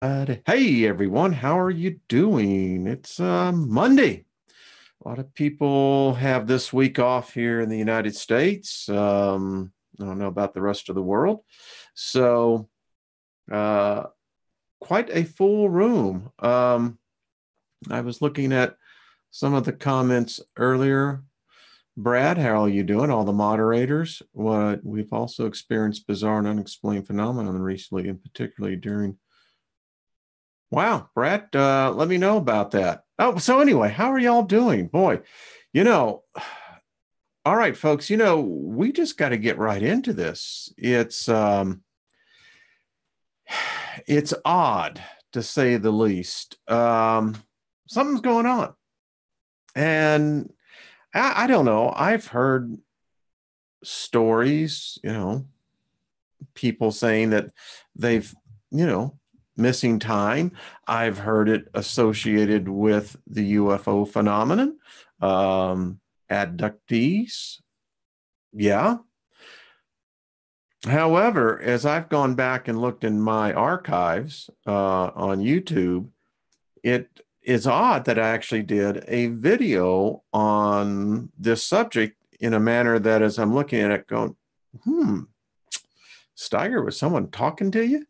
Hey everyone, how are you doing? It's Monday. A lot of people have this week off here in the United States. I don't know about the rest of the world. So, uh, quite a full room. I was looking at some of the comments earlier. Brad, how are you doing? All the moderators. What we've also experienced bizarre and unexplained phenomenon recently, and particularly during. Wow, Brett, let me know about that. Oh, so anyway, how are y'all doing? Boy, you know, all right, folks, we just got to get right into this. It's odd to say the least. Something's going on. And I don't know. I've heard stories, people saying that they've, you know, missing time. I've heard it associated with the UFO phenomenon, abductees. Yeah. However, as I've gone back and looked in my archives on YouTube, it is odd that I actually did a video on this subject in a manner that, as I'm looking at it, going, Steiger, was someone talking to you?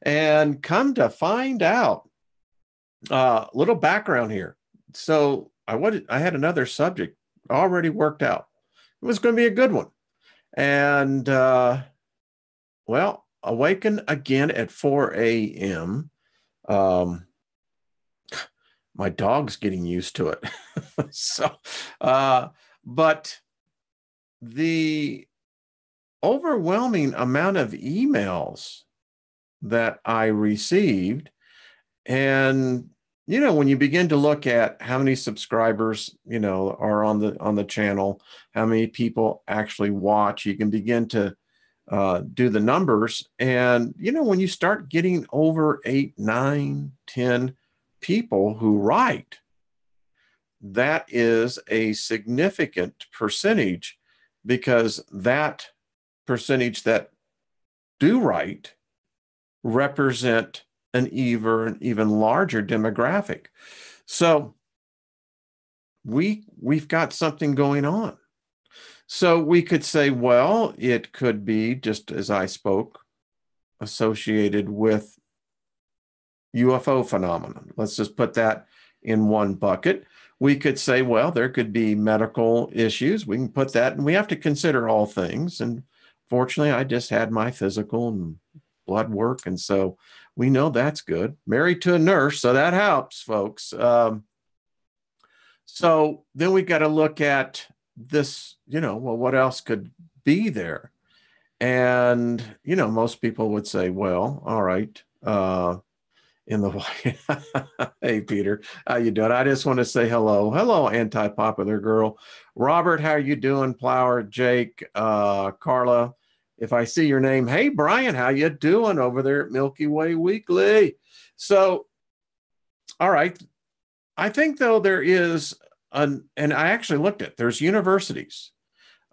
And come to find out, little background here. So I had another subject already worked out. It was going to be a good one. And awaken again at 4 a.m. My dog's getting used to it. But the overwhelming amount of emails that I received, and when you begin to look at how many subscribers are on the channel, how many people actually watch, you can begin to do the numbers. And when you start getting over 8, 9, 10 people who write, that is a significant percentage, because that percentage that do write represent an even larger demographic. So we've got something going on. So we could say, well, it could be, just as I spoke, associated with UFO phenomenon. Let's just put that in one bucket. We could say, well, there could be medical issues. We can put that, and we have to consider all things. And fortunately, I just had my physical and blood work, and so we know that's good. Married to a nurse, so that helps, folks. So then we got to look at this, well, what else could be there? And, most people would say, well, all right, in the White. Hey, Peter, how you doing? I just want to say hello. Hello, anti-popular girl. Robert, how are you doing? Plower, Jake, Carla. If I see your name, hey, Brian, how you doing over there at Milky Way Weekly? So, all right. I think, though, there is and I actually looked at, there's universities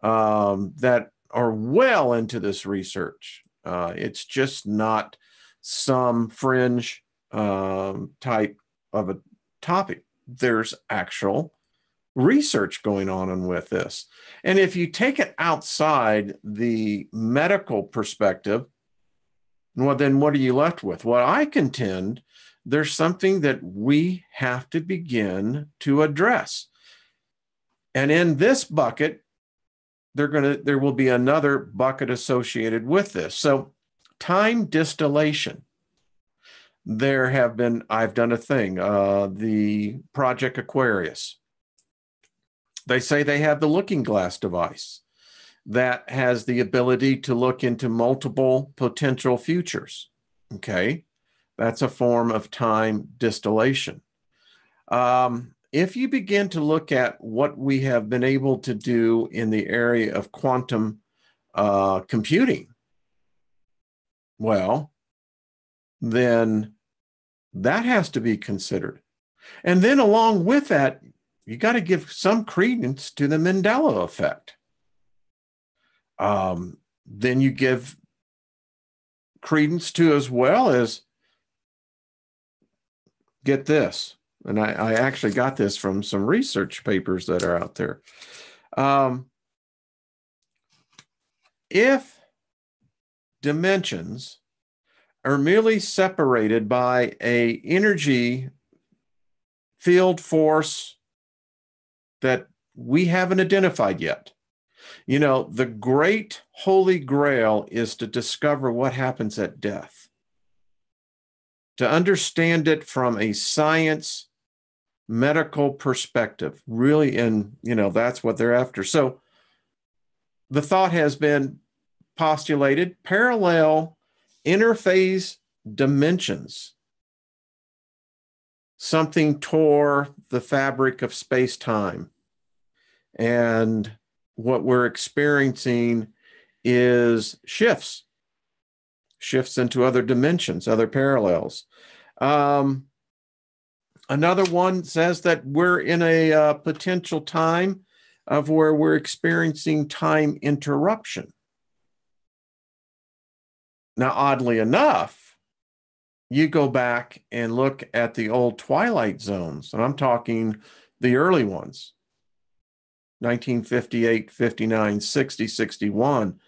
that are well into this research. It's just not some fringe type of a topic. There's actual research going on with this. And if you take it outside the medical perspective, well, then what are you left with? Well, I contend there's something that we have to begin to address. And in this bucket, there will be another bucket associated with this. So time distillation. I've done a thing, the Project Aquarius. They say they have the looking glass device that has the ability to look into multiple potential futures. Okay. That's a form of time distillation. If you begin to look at what we have been able to do in the area of quantum computing, well, then that has to be considered. And then along with that, you got to give some credence to the Mandela effect. Then you give credence to as well is, get this, and I actually got this from some research papers that are out there. If dimensions are merely separated by a energy field force that we haven't identified yet, you know, the great holy grail is to discover what happens at death, to understand it from a science medical perspective, really. And, you know, that's what they're after. So the thought has been postulated: parallel interphase dimensions. Something tore the fabric of space-time, and what we're experiencing is shifts into other dimensions, other parallels. Another one says that we're in a potential time of where we're experiencing time interruption. Now, oddly enough, you go back and look at the old twilight zones, and I'm talking the early ones, 1958, 59, 60, 61.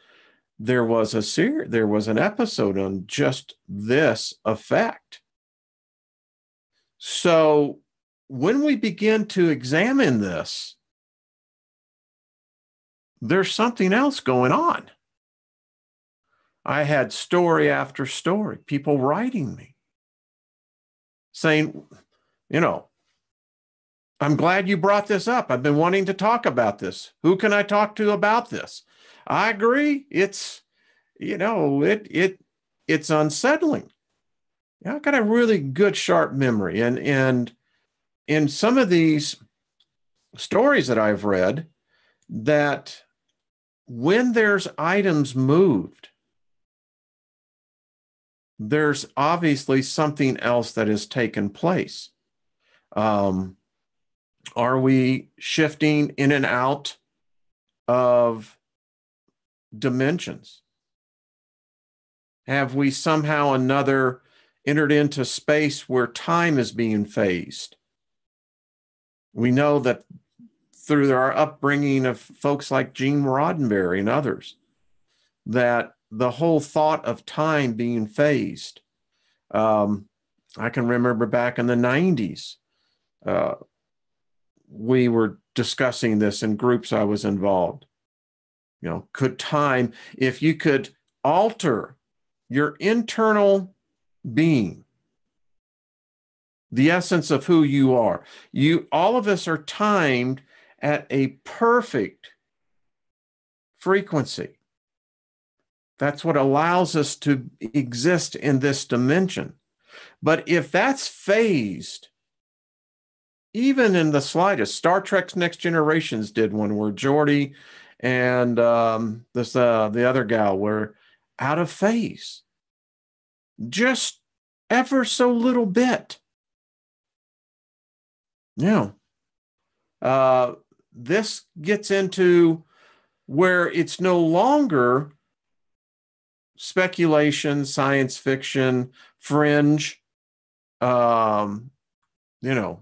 There was an episode on just this effect. So when we begin to examine this, there's something else going on. I had story after story, people writing me saying, you know, I'm glad you brought this up. I've been wanting to talk about this. Who can I talk to about this? I agree. It's, you know, it's unsettling. Yeah, I've got a really good, sharp memory. And in some of these stories that I've read, that when there's items moved, there's obviously something else that has taken place. Are we shifting in and out of dimensions? Have we somehow entered into space where time is being phased? We know that through our upbringing of folks like Gene Roddenberry and others, that the whole thought of time being phased. I can remember back in the 90s, we were discussing this in groups I was involved. You know, could time, if you could alter your internal being, the essence of who you are, all of us are timed at a perfect frequency. That's what allows us to exist in this dimension. But if that's phased, even in the slightest, Star Trek's Next Generations did one where Geordi and the other gal were out of phase, just ever so little bit. Yeah. This gets into where it's no longer speculation, science fiction, fringe. You know,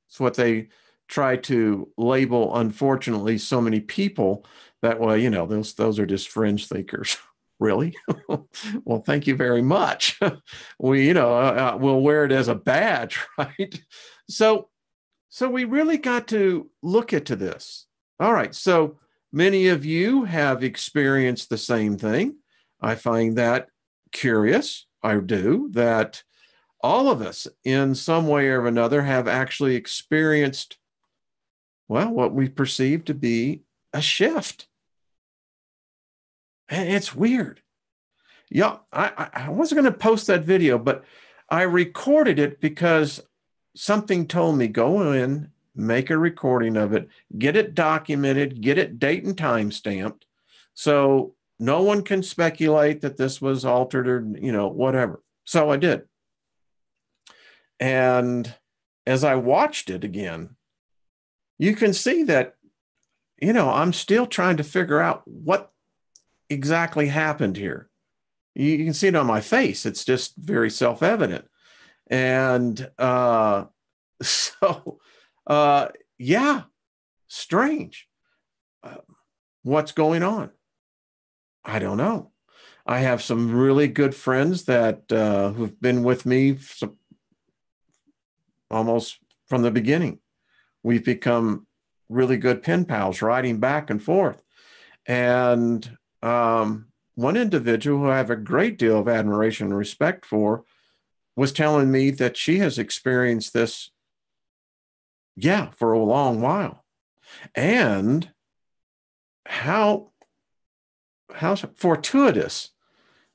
it's what they try to label, unfortunately, so many people that, well, you know, those are just fringe thinkers. Really? Well, thank you very much. We, you know, we'll wear it as a badge, right? So we really got to look into this. All right. So many of you have experienced the same thing. I find that curious. I do, that all of us in some way or another have actually experienced, well, what we perceive to be a shift. And it's weird. Yeah, I wasn't going to post that video, but I recorded it because something told me, go in, make a recording of it, get it documented, get it date and time stamped, so no one can speculate that this was altered or, you know, whatever. So I did. And as I watched it again, you can see that, you know, I'm still trying to figure out what exactly happened here. You can see it on my face. It's just very self-evident. And so, yeah, strange. Uh, what's going on? I don't know. I have some really good friends that who've been with me almost from the beginning. We've become really good pen pals, writing back and forth. And one individual who I have a great deal of admiration and respect for was telling me that she has experienced this, yeah, for a long while. And how fortuitous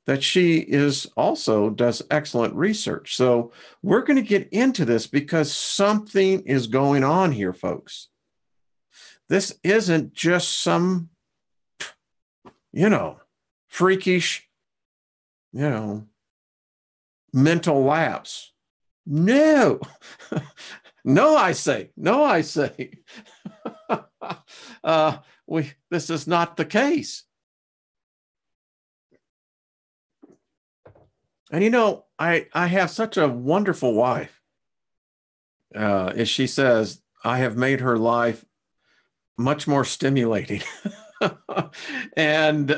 that she is also does excellent research. So we're going to get into this because something is going on here, folks. This isn't just some, freakish, you know, mental lapse. No, no, I say, no, I say. This is not the case. And I have such a wonderful wife. As she says, I have made her life much more stimulating. And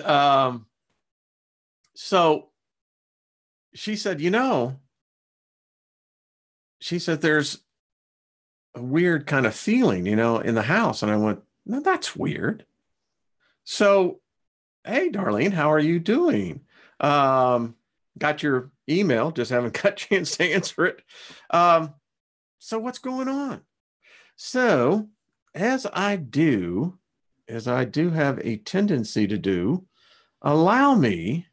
so she said, there's a weird kind of feeling, in the house. And I went, no, that's weird. So, hey, Darlene, how are you doing? Got your email, just haven't got a chance to answer it. So what's going on? So, as I do have a tendency to do, allow me,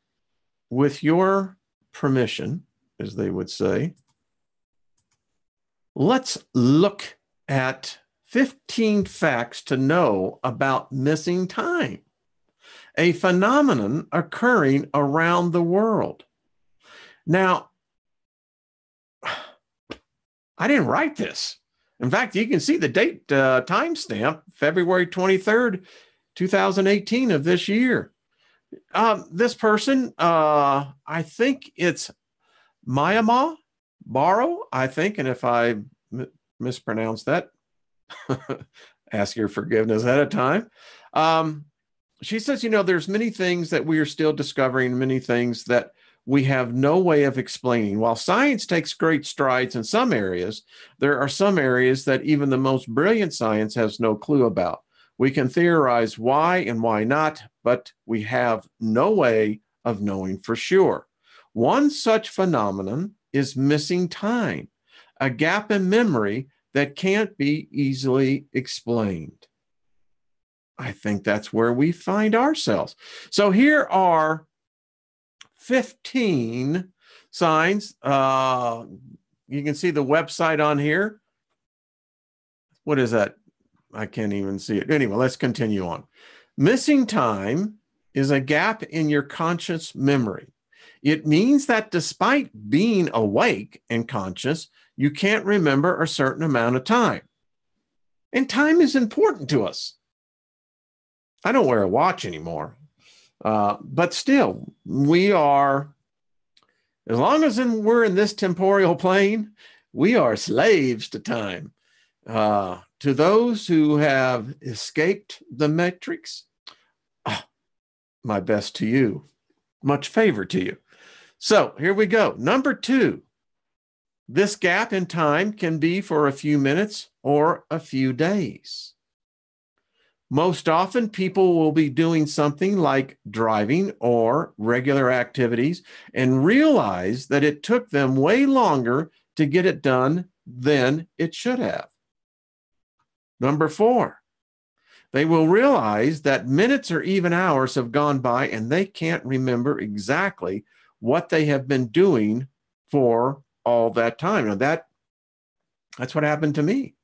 with your permission, as they would say, let's look at 15 facts to know about missing time, a phenomenon occurring around the world. Now, I didn't write this. In fact, you can see the date timestamp, February 23rd, 2018 of this year. This person, I think it's Mayama Baro, I think, and if I mispronounce that, ask your forgiveness at a time. She says, there's many things that we are still discovering, many things that we have no way of explaining. While science takes great strides in some areas, there are some areas that even the most brilliant science has no clue about. We can theorize why and why not, but we have no way of knowing for sure. One such phenomenon is missing time, a gap in memory that can't be easily explained. I think that's where we find ourselves. So here are 15 signs. You can see the website on here. What is that? I can't even see it. Anyway, let's continue on. Missing time is a gap in your conscious memory. It means that despite being awake and conscious, you can't remember a certain amount of time. And time is important to us. I don't wear a watch anymore. But still, we are, as long as we're in this temporal plane, we are slaves to time. To those who have escaped the matrix, my best to you, much favor to you. So here we go. Number 2, this gap in time can be for a few minutes or a few days. Most often, people will be doing something like driving or regular activities and realize that it took them way longer to get it done than it should have. Number 4, they will realize that minutes or even hours have gone by and they can't remember exactly what they have been doing for all that time. Now that's what happened to me.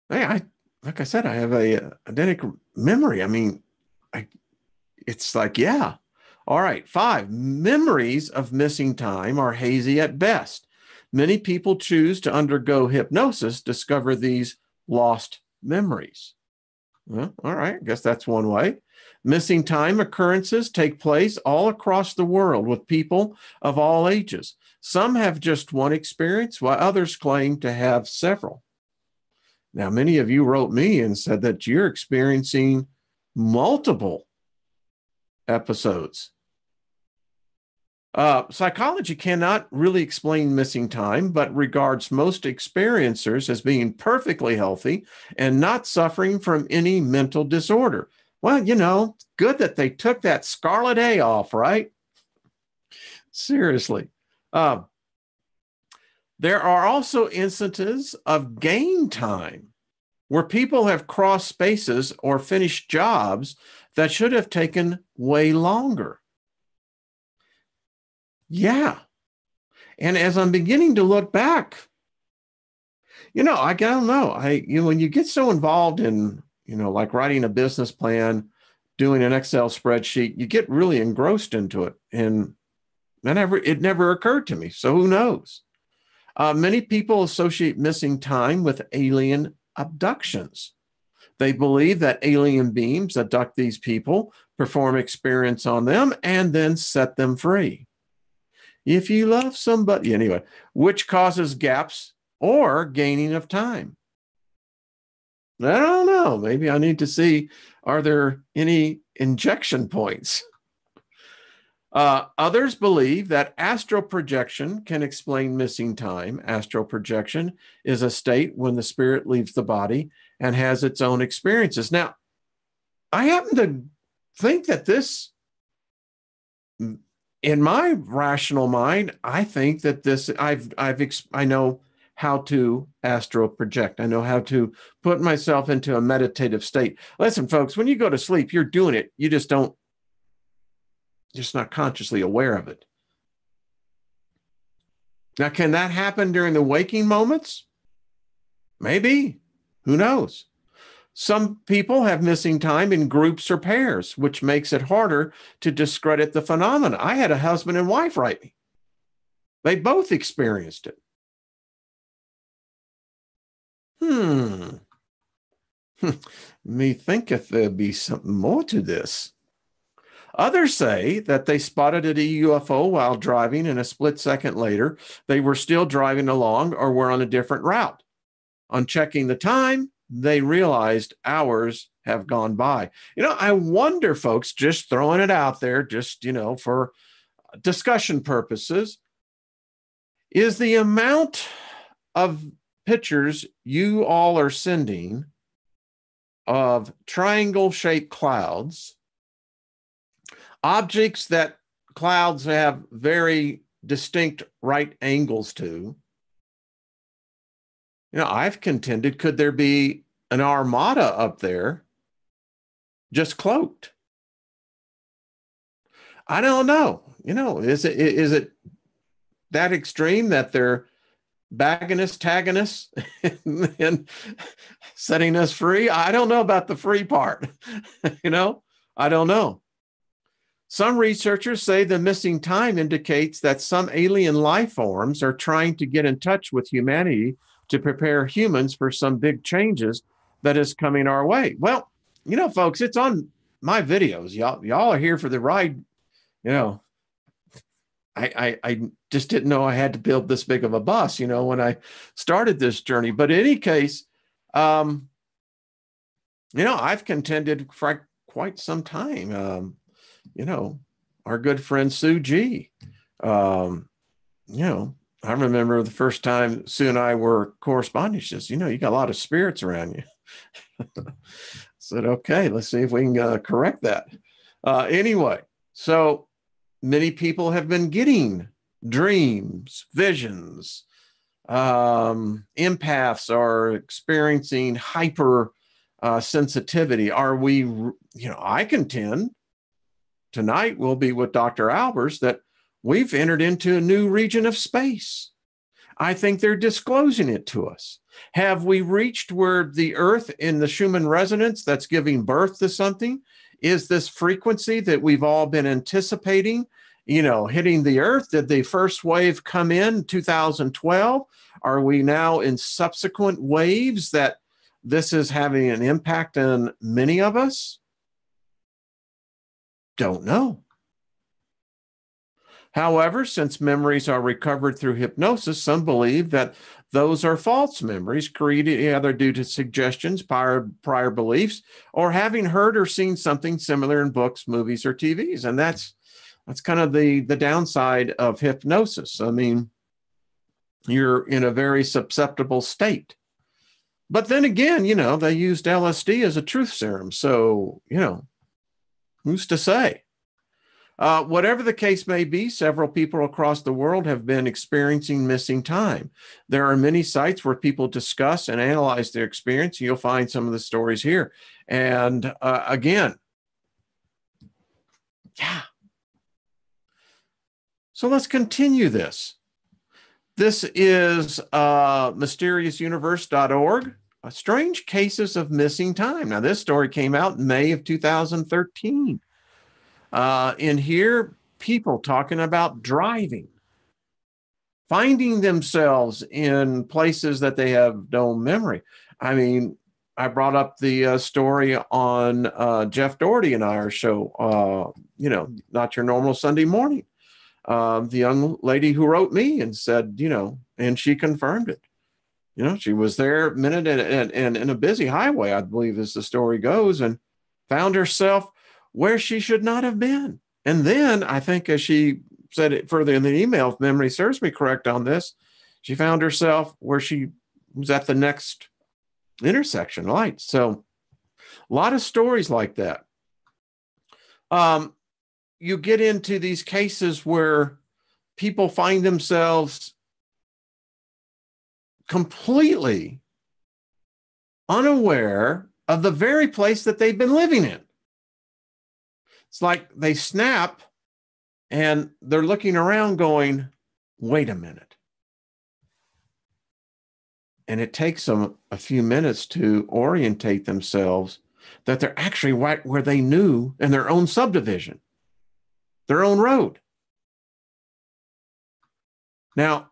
Hey, like I said, I have a identical memory. I mean, it's like, yeah. All right. 5, memories of missing time are hazy at best. Many people choose to undergo hypnosis, discover these lost memories. Well, all right. I guess that's one way. Missing time occurrences take place all across the world with people of all ages. Some have just one experience, while others claim to have several. Now, many of you wrote me and said that you're experiencing multiple episodes. Psychology cannot really explain missing time, but regards most experiencers as being perfectly healthy and not suffering from any mental disorder. Well, good that they took that scarlet A off, right? Seriously. There are also instances of gain time where people have crossed spaces or finished jobs that should have taken way longer. Yeah. And as I'm beginning to look back, I don't know. When you get so involved in, like writing a business plan, doing an Excel spreadsheet, you get really engrossed into it. And it never occurred to me. So who knows? Many people associate missing time with alien abductions. They believe that alien beings abduct these people, perform experiments on them, and then set them free. If you love somebody, anyway, which causes gaps or gaining of time. I don't know. Maybe I need to see, are there any injection points? Others believe that astral projection can explain missing time. Astral projection is a state when the spirit leaves the body and has its own experiences. Now, I happen to think that this, in my rational mind, I think that this, I know how to astral project. I know how to put myself into a meditative state. Listen, folks, when you go to sleep, you're doing it. You just not consciously aware of it. Now, can that happen during the waking moments? Maybe. Who knows? Some people have missing time in groups or pairs, which makes it harder to discredit the phenomena. I had a husband and wife write me. They both experienced it. Me thinketh there be something more to this. Others say that they spotted a UFO while driving, and a split second later, they were still driving along or were on a different route. On checking the time, they realized hours have gone by. I wonder, folks, just throwing it out there, just, for discussion purposes, is the amount of pictures you all are sending of triangle-shaped clouds, objects that clouds have very distinct right angles to. I've contended, could there be an armada up there just cloaked? I don't know. Is it that extreme that they're bagging us, tagging us, and setting us free? I don't know about the free part. I don't know. Some researchers say the missing time indicates that some alien life forms are trying to get in touch with humanity to prepare humans for some big changes that is coming our way. Well, folks, it's on my videos. Y'all are here for the ride. I just didn't know I had to build this big of a bus, when I started this journey. But in any case, I've contended for quite some time. Our good friend Sue G. I remember the first time Sue and I were corresponding. She says, you got a lot of spirits around you. I said, okay, let's see if we can correct that. Anyway, so many people have been getting dreams, visions. Empaths are experiencing hyper sensitivity. Are we, I contend tonight we'll be with Dr. Albers that we've entered into a new region of space. I think they're disclosing it to us. Have we reached where the Earth in the Schumann resonance that's giving birth to something is this frequency that we've all been anticipating, hitting the Earth? Did the first wave come in 2012? Are we now in subsequent waves that this is having an impact on many of us? don't know. However, since memories are recovered through hypnosis, some believe that those are false memories created either due to suggestions, prior beliefs, or having heard or seen something similar in books, movies, or TVs. And that's kind of the downside of hypnosis. I mean, you're in a very susceptible state. But then again, they used LSD as a truth serum. So, who's to say? Whatever the case may be, several people across the world have been experiencing missing time. There are many sites where people discuss and analyze their experience. You'll find some of the stories here. And again, yeah. So let's continue this. This is mysteriousuniverse.org. Strange cases of missing time. Now, this story came out in May of 2013. In here, people talking about driving, finding themselves in places that they have no memory. I mean, I brought up the story on Jeff Doherty and our show, Not Your Normal Sunday Morning. The young lady who wrote me and said, and she confirmed it. She was there a minute and in a busy highway, I believe, as the story goes, and found herself where she should not have been. And then I think, as she said it further in the email, if memory serves me correct on this, she found herself where she was at the next intersection light. So a lot of stories like that. You get into these cases where people find themselves completely unaware of the very place that they've been living in. It's like they snap and they're looking around going, wait a minute. And it takes them a few minutes to orientate themselves that they're actually right where they knew in their own subdivision, their own road. Now,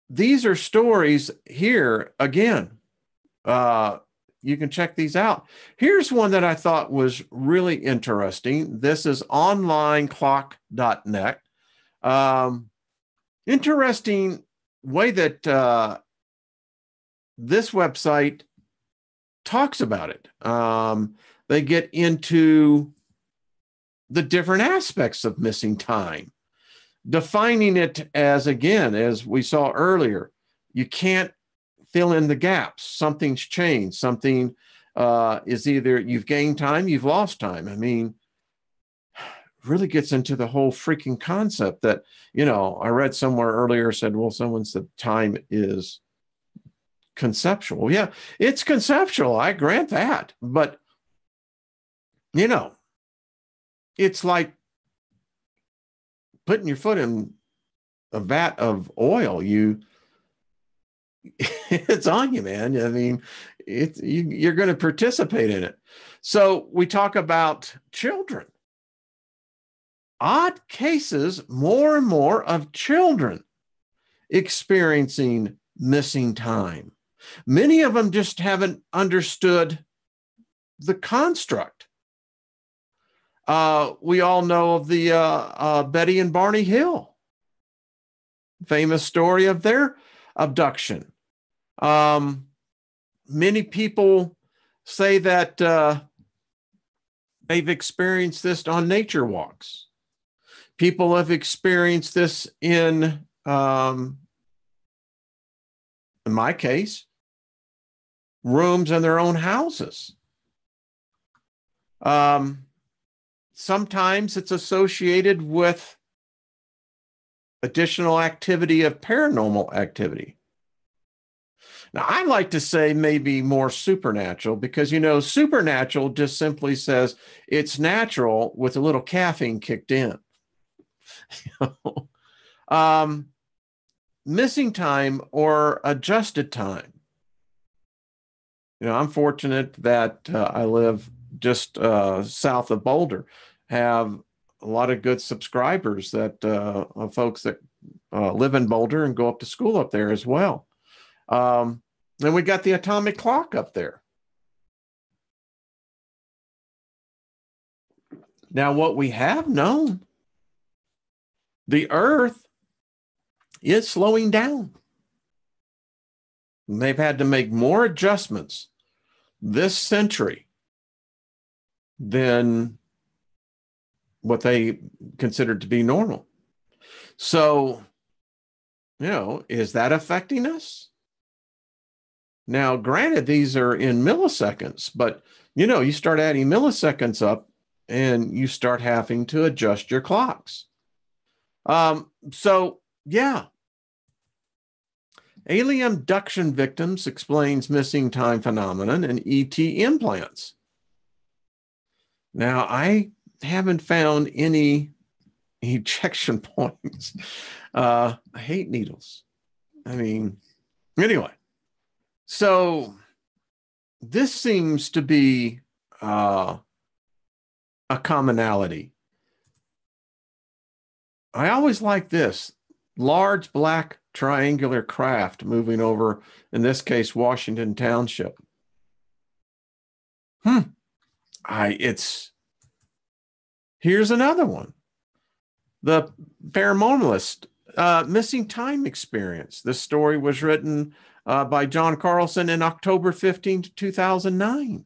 these are stories here again. You can check these out. Here's one that I thought was really interesting. This is onlineclock.net. Interesting way that this website talks about it. They get into the different aspects of missing time, defining it as, again, as we saw earlier, you can't fill in the gaps. Something's changed. Something is either you've gained time, you've lost time. I mean, really gets into the whole freaking concept that, I read somewhere earlier said, well, someone said time is conceptual. Yeah, it's conceptual. I grant that. But, it's like putting your foot in a vat of oil. It's on you, man. I mean, you're going to participate in it. So we talk about children. Odd cases, more and more of children experiencing missing time. Many of them just haven't understood the construct. We all know of the Betty and Barney Hill, famous story of their abduction. Many people say that they've experienced this on nature walks. People have experienced this in my case, rooms in their own houses. Sometimes it's associated with additional activity of paranormal activity. Now, I like to say maybe more supernatural because, supernatural just simply says it's natural with a little caffeine kicked in. Missing time or adjusted time. I'm fortunate that I live just south of Boulder, have a lot of good subscribers that of folks that live in Boulder and go up to school up there as well. And we got the atomic clock up there. Now, what we have known, the Earth is slowing down. And they've had to make more adjustments this century than what they considered to be normal. So, is that affecting us? Now, granted, these are in milliseconds, but, you start adding milliseconds up and you start having to adjust your clocks. So, yeah. Alien abduction victims explains missing time phenomenon and ET implants. Now, I haven't found any ejection points. I hate needles. I mean, anyway. So this seems to be a commonality. I always like this large black triangular craft moving over, in this case, Washington Township. Here's another one. The paranormalist missing time experience. This story was written by John Carlson in October 15th, 2009.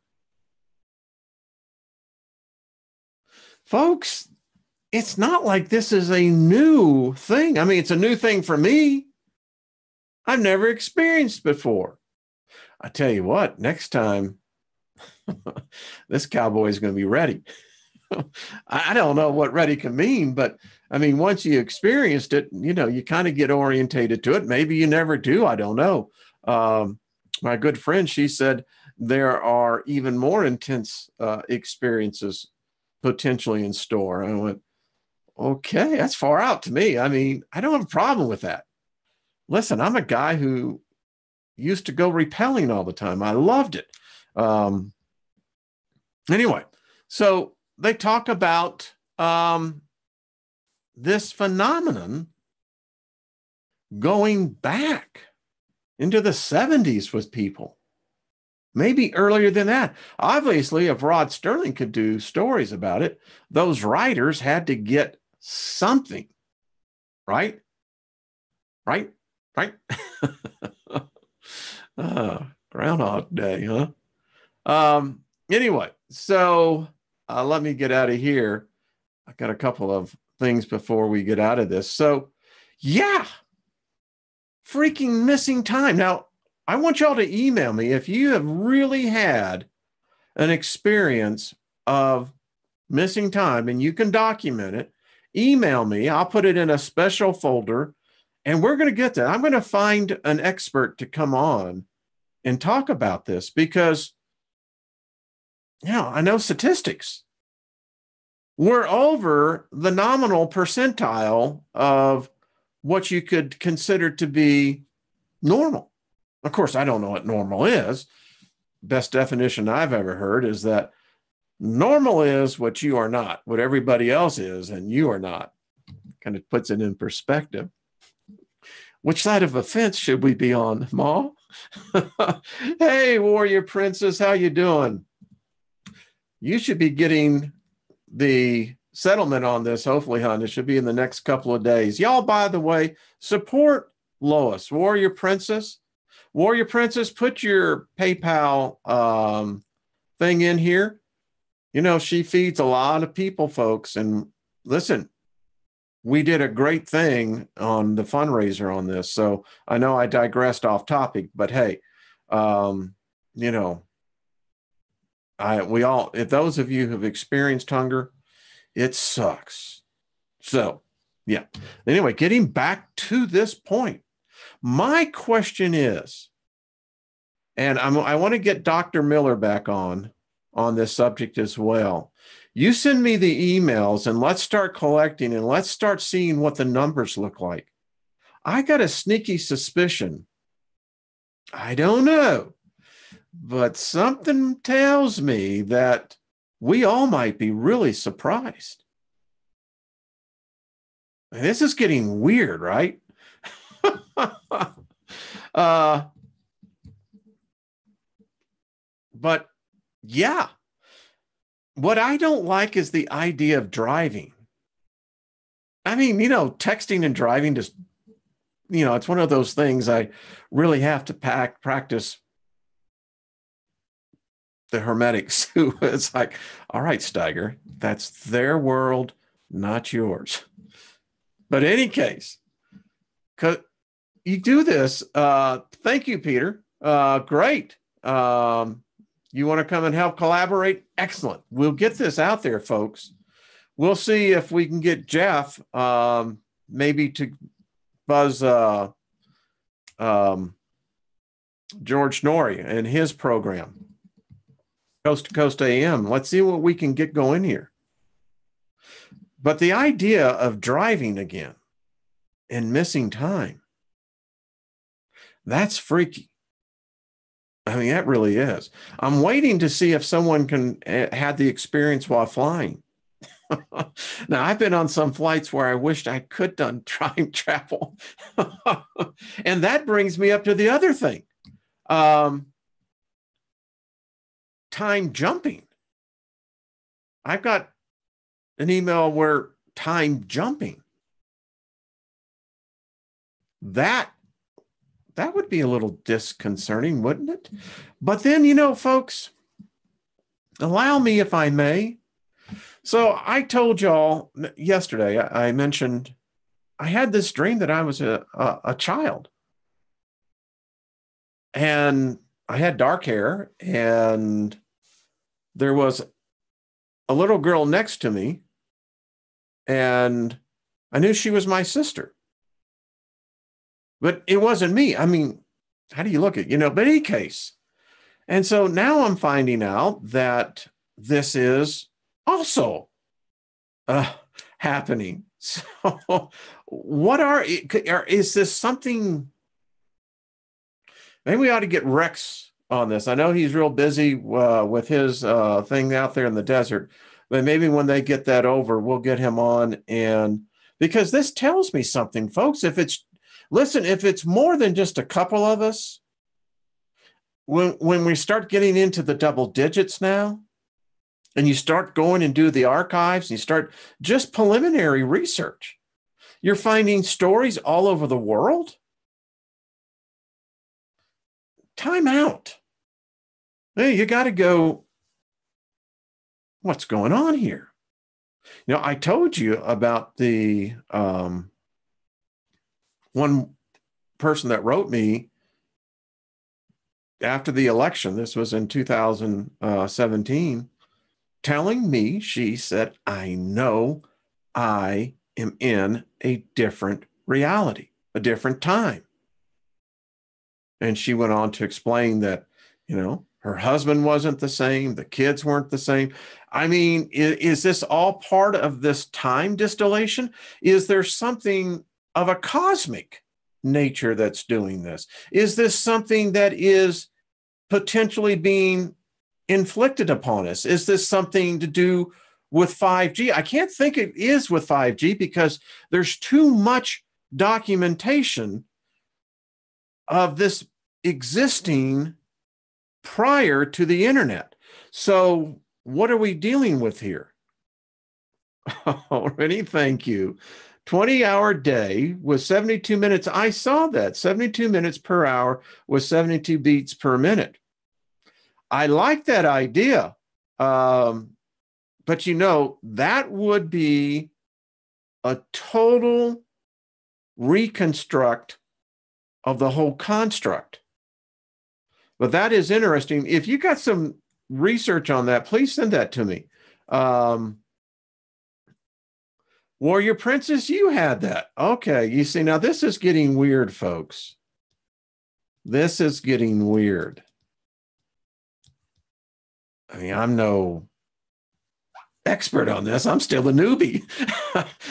Folks, it's not like this is a new thing. I mean, it's a new thing for me. I've never experienced before. I tell you what, next time, this cowboy is going to be ready. I don't know what ready can mean, but I mean, once you experienced it, you kind of get orientated to it. Maybe you never do. I don't know. My good friend, she said there are even more intense experiences potentially in store. I went, okay, that's far out to me. I mean, I don't have a problem with that. Listen, I'm a guy who used to go rappelling all the time. I loved it. Anyway, so they talk about this phenomenon going back into the 70s with people, maybe earlier than that. Obviously, if Rod Sterling could do stories about it, those writers had to get something, right? Right? Groundhog Day, huh? Anyway, so let me get out of here. I got a couple of things before we get out of this. So, yeah, freaking missing time. Now, I want y'all to email me if you have really had an experience of missing time and you can document it. Email me. I'll put it in a special folder and we're going to get that. I'm going to find an expert to come on and talk about this because, I know statistics. We're over the nominal percentile of what you could consider to be normal. Of course, I don't know what normal is. Best definition I've ever heard is that normal is what you are not, what everybody else is, and you are not. Kind of puts it in perspective. Which side of the fence should we be on, Ma? Hey, Warrior Princess, how you doing? You should be getting the settlement on this, hopefully, hon. It should be in the next couple of days. Y'all, by the way, support Lois, Warrior Princess. Warrior Princess, put your PayPal thing in here. She feeds a lot of people, folks. And listen, we did a great thing on the fundraiser on this. So I know I digressed off topic, but hey, if those of you who've experienced hunger, it sucks. So, yeah. Anyway, getting back to this point, my question is, and I want to get Dr. Miller back on this subject as well. You send me the emails and let's start collecting and let's start seeing what the numbers look like. I got a sneaky suspicion. I don't know, but something tells me that we all might be really surprised. And this is getting weird, right? But yeah, what I don't like is the idea of driving. I mean, texting and driving just, it's one of those things I really have to practice the hermetics who it's like, all right, Steiger, that's their world, not yours. But in any case, because you do this, thank you, Peter. Great. You want to come and help collaborate? Excellent. We'll get this out there, folks. We'll see if we can get Jeff maybe to buzz George Norrie and his program, Coast to Coast AM. Let's see what we can get going here. But the idea of driving again and missing time, that's freaky. I mean, that really is. I'm waiting to see if someone can had the experience while flying. Now, I've been on some flights where I wished I could done time travel. And that brings me up to the other thing. Time jumping. I've got an email where time jumping. That would be a little disconcerting, wouldn't it? But then, folks, allow me if I may. So I told y'all yesterday, I mentioned I had this dream that I was a child. And I had dark hair, and there was a little girl next to me, and I knew she was my sister. But it wasn't me. I mean, how do you look at it? But in any case. And so now I'm finding out that this is also happening. So is this something? Maybe we ought to get Rex on this. I know he's real busy with his thing out there in the desert, but maybe when they get that over, we'll get him on. And because this tells me something, folks, if it's more than just a couple of us, when we start getting into the double digits now, and you start going and do the archives, and you start just preliminary research, you're finding stories all over the world. Time out. Hey, you got to go, what's going on here? I told you about the one person that wrote me after the election, this was in 2017, telling me, she said, I know I am in a different reality, a different time. And she went on to explain that, her husband wasn't the same, the kids weren't the same. I mean, is this all part of this time distillation? Is there something of a cosmic nature that's doing this? Is this something that is potentially being inflicted upon us? Is this something to do with 5G? I can't think it is with 5G because there's too much documentation of this existing prior to the internet. So what are we dealing with here? Already, thank you. 20-hour day with 72 minutes. I saw that 72 minutes per hour with 72 beats per minute. I like that idea. But that would be a total reconstruct of the whole construct. But that is interesting. If you got some research on that, please send that to me. Warrior Princess, you had that. Okay, you see, now this is getting weird, folks. This is getting weird. I mean, I'm no expert on this. I'm still a newbie.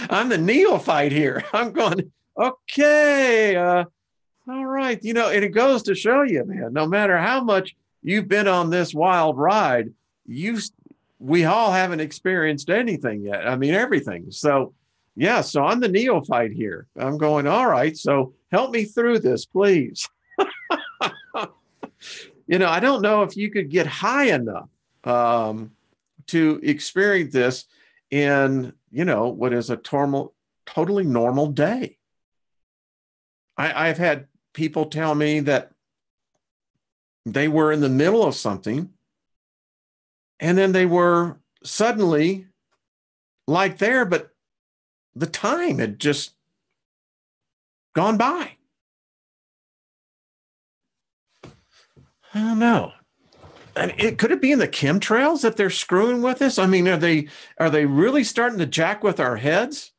I'm the neophyte here. I'm going, okay, all right. And it goes to show you, man, no matter how much you've been on this wild ride, we all haven't experienced anything yet. I mean, everything. So, yeah, so I'm the neophyte here. I'm going, all right, so help me through this, please. I don't know if you could get high enough to experience this in, what is a totally normal day. I've had people tell me that they were in the middle of something and then they were suddenly like there, but the time had just gone by. I don't know. I mean, could it be in the chemtrails that they're screwing with us? I mean, are they really starting to jack with our heads?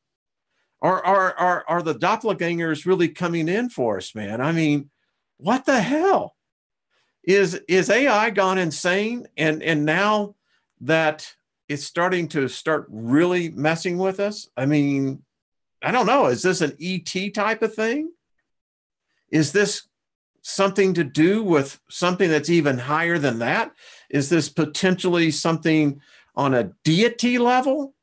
Or are the doppelgangers really coming in for us, man? I mean, what the hell? Is AI gone insane? And now that it's starting to really messing with us? I mean, I don't know. Is this an ET type of thing? Is this something to do with something that's even higher than that? Is this potentially something on a deity level?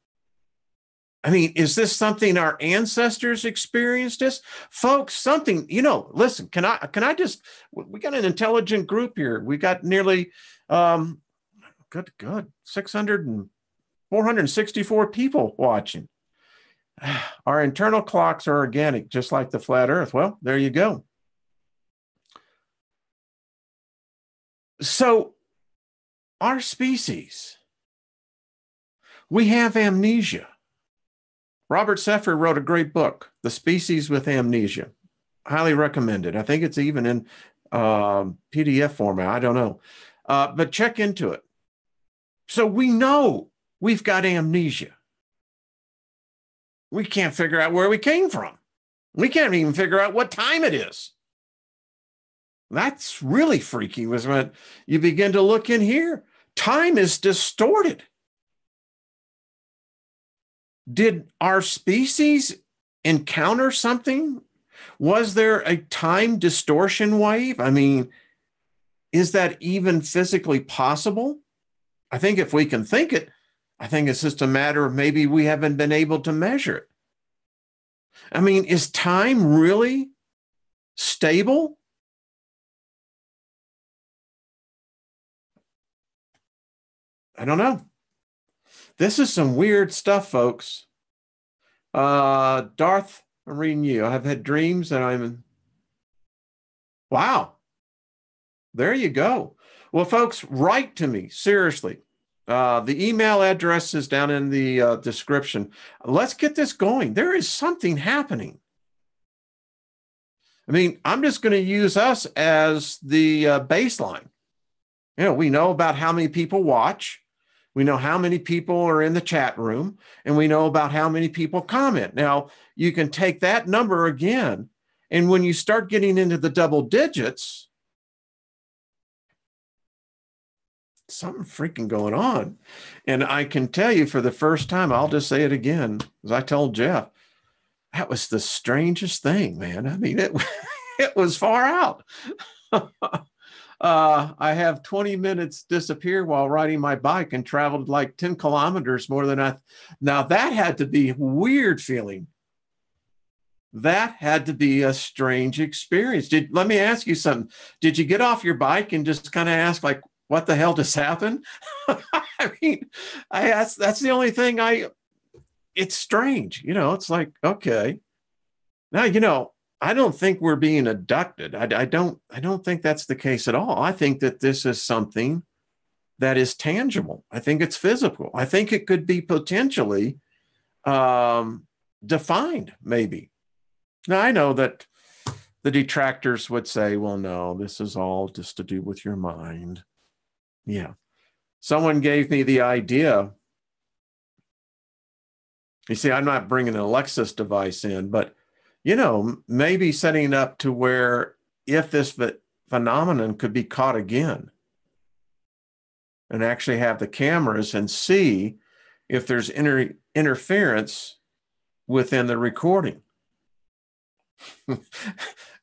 I mean, is this something our ancestors experienced this? Folks, something, listen, can I just, we got an intelligent group here. We got nearly, good, 464 people watching. Our internal clocks are organic, just like the flat earth. Well, there you go. So our species, we have amnesia. Robert Seffer wrote a great book, The Species with Amnesia. Highly recommended. I think it's even in PDF format. I don't know. But check into it. So we know we've got amnesia. We can't figure out where we came from. We can't even figure out what time it is. That's really freaky, was when you begin to look in here. Time is distorted. Did our species encounter something? Was there a time distortion wave? I mean, is that even physically possible? I think if we can think it, I think it's just a matter of maybe we haven't been able to measure it. I mean, is time really stable? I don't know. This is some weird stuff, folks. Darth, I'm reading you. I've had dreams that wow. There you go. Well, folks, write to me, seriously. The email address is down in the description. Let's get this going. There is something happening. I mean, I'm just going to use us as the baseline. We know about how many people watch. We know how many people are in the chat room, and we know about how many people comment. Now, you can take that number again, and when you start getting into the double digits, something freaking going on. And I can tell you for the first time, I'll just say it again, as I told Jeff, that was the strangest thing, man. I mean, it was far out. I have 20 minutes disappear while riding my bike and traveled like 10 kilometers more than now that had to be a weird feeling. That had to be a strange experience. Let me ask you something. Did you get off your bike and just kind of ask, like, what the hell just happened? I mean, that's the only thing it's strange. It's like, okay. Now, I don't think we're being abducted. I don't think that's the case at all. I think that this is something that is tangible. I think it's physical. I think it could be potentially defined, maybe. Now, I know that the detractors would say, well, no, this is all just to do with your mind. Yeah. Someone gave me the idea. You see, I'm not bringing an Alexis device in, but maybe setting up to where if this phenomenon could be caught again and actually have the cameras and see if there's interference within the recording.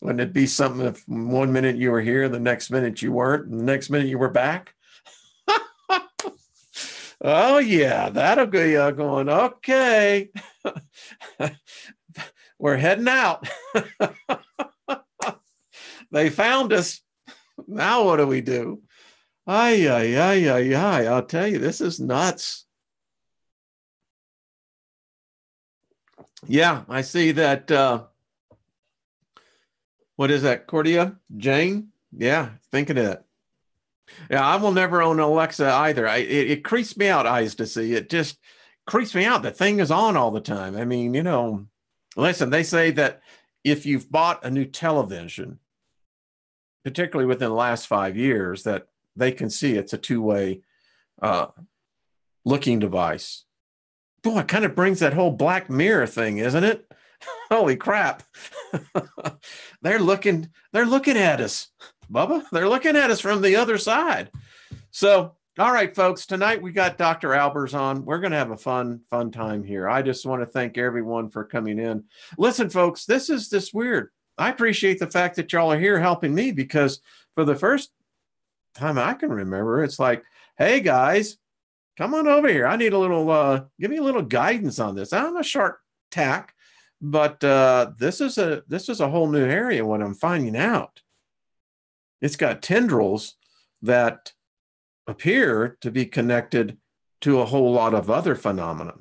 Wouldn't it be something if 1 minute you were here, the next minute you weren't, and the next minute you were back? Oh, yeah, that'll be going, okay. We're heading out. They found us. Now what do we do? Ay, ay, ay, ay, ay. I'll tell you, this is nuts. Yeah, I see that. What is that, Cordia? Jane? Yeah, thinking of it. Yeah, I will never own an Alexa either. It creeps me out, eyes to see. It just creeps me out. The thing is on all the time. I mean, listen, they say that if you've bought a new television, particularly within the last 5 years, that they can see it's a two-way uh, looking device. Boy, it kind of brings that whole Black Mirror thing, isn't it? Holy crap. They're looking at us, Bubba. They're looking at us from the other side. So, all right, folks, tonight we got Dr. Albers on. We're going to have a fun time here. I just want to thank everyone for coming in. Listen, folks, this is this weird. I appreciate the fact that y'all are here helping me, because for the first time I can remember, it's like, hey guys, come on over here. I need a little, give me a little guidance on this. I'm a sharp tack, but this is a whole new area. What I'm finding out, it's got tendrils that appear to be connected to a whole lot of other phenomena.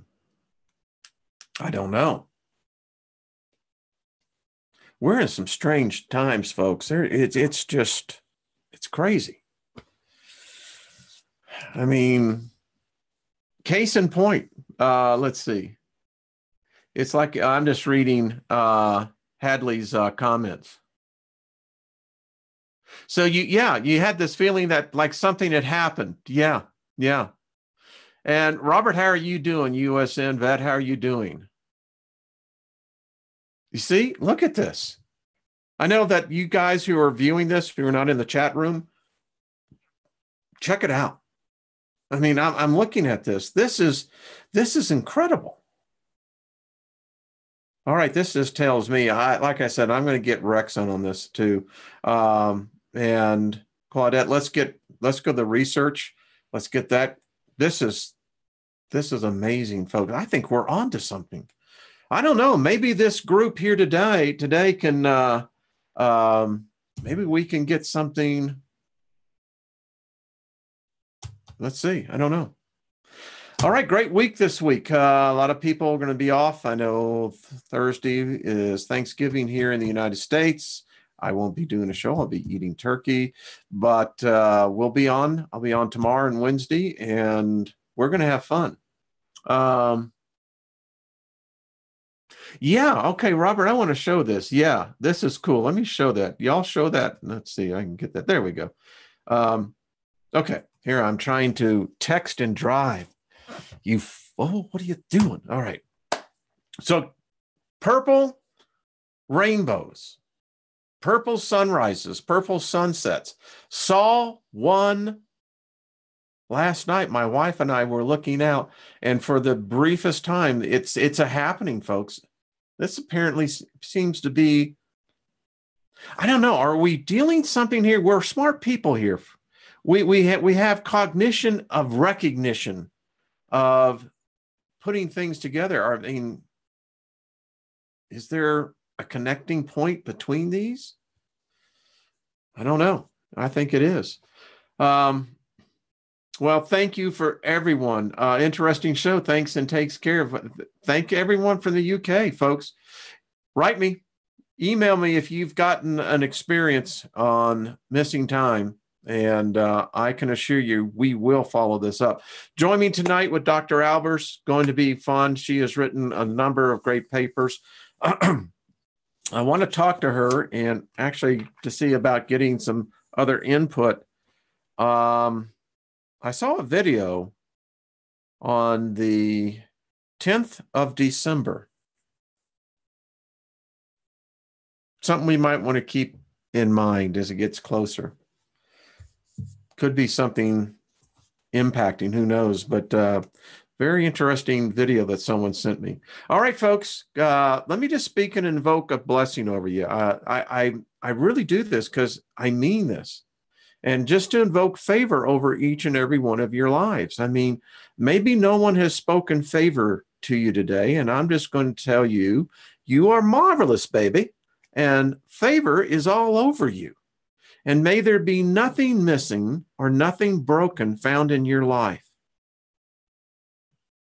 I don't know. We're in some strange times, folks. It's crazy. I mean, case in point, let's see. It's like I'm just reading Hadley's comments. So you had this feeling that like something had happened. Yeah. And Robert, how are you doing? USN vet, how are you doing? You see, look at this. I know that you guys who are viewing this, if you're not in the chat room, check it out. I mean, I'm looking at this. This is incredible. All right, this just tells me, like I said, I'm going to get Rex on this too. And Claudette, let's go to the research. Let's get that. This is amazing, folks. I think we're on to something. I don't know. Maybe this group here today can, maybe we can get something. Let's see. I don't know. All right, great week this week. A lot of people are going to be off. I know Thursday is Thanksgiving here in the United States. I won't be doing a show. I'll be eating turkey, but we'll be on. I'll be on tomorrow and Wednesday, and we're going to have fun. Yeah, okay, Robert, I want to show this. Yeah, this is cool. Let me show that. Y'all show that. Let's see. I can get that. There we go. Okay, here I'm trying to text and drive. What are you doing? All right. So purple rainbows, purple sunrises, purple sunsets. Saw one last night. My wife and I were looking out, and for the briefest time, it's a happening, folks. This apparently seems to be, I don't know. Are we dealing something here? We're smart people here. We have cognition of recognition of putting things together. I mean, is there a connecting point between these? I don't know. I think it is. Well, thank you for everyone. Interesting show. Thanks and takes care of. Thank everyone from the UK, folks. Write me, email me if you've gotten an experience on missing time. And I can assure you, we will follow this up. Join me tonight with Dr. Albers. Going to be fun. She has written a number of great papers. I want to talk to her and actually to see about getting some other input. I saw a video on the 10th of December. Something we might want to keep in mind as it gets closer. Could be something impacting, who knows, but very interesting video that someone sent me. All right, folks, let me just speak and invoke a blessing over you. I really do this because I mean this. And just to invoke favor over each and every one of your lives. I mean, maybe no one has spoken favor to you today, and I'm just going to tell you, you are marvelous, baby, and favor is all over you. And may there be nothing missing or nothing broken found in your life.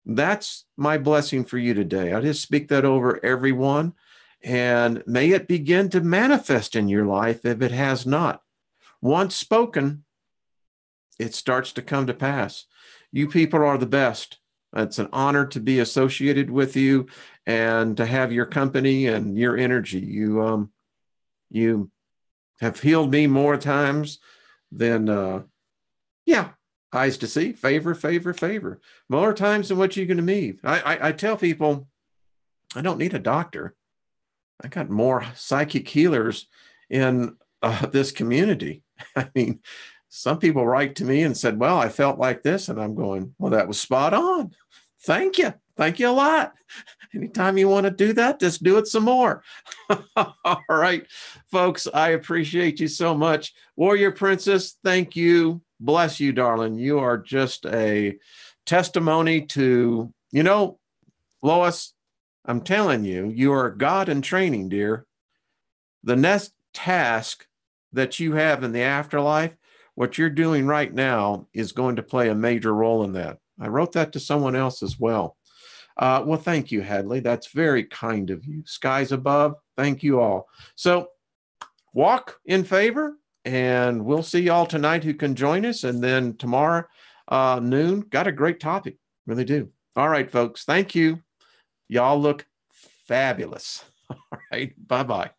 That's my blessing for you today. I just speak that over everyone, and may it begin to manifest in your life if it has not. Once spoken, it starts to come to pass. You people are the best. It's an honor to be associated with you and to have your company and your energy. You have healed me more times than yeah, eyes to see, favor, more times than what you're going to meet. I tell people, I don't need a doctor. I got more psychic healers in this community. I mean, some people write to me and said, well, I felt like this. And I'm going, well, that was spot on. Thank you. Thank you a lot. Anytime you want to do that, just do it some more. All right, folks, I appreciate you so much. Warrior Princess, thank you. Bless you, darling. You are just a testimony to, Lois, I'm telling you, you are God in training, dear. The next task that you have in the afterlife, what you're doing right now is going to play a major role in that. I wrote that to someone else as well. Well, thank you, Hadley. That's very kind of you. Skies above, thank you all. So walk in favor, and we'll see y'all tonight who can join us. And then tomorrow noon, got a great topic. Really do. All right, folks. Thank you. Y'all look fabulous. All right. Bye-bye.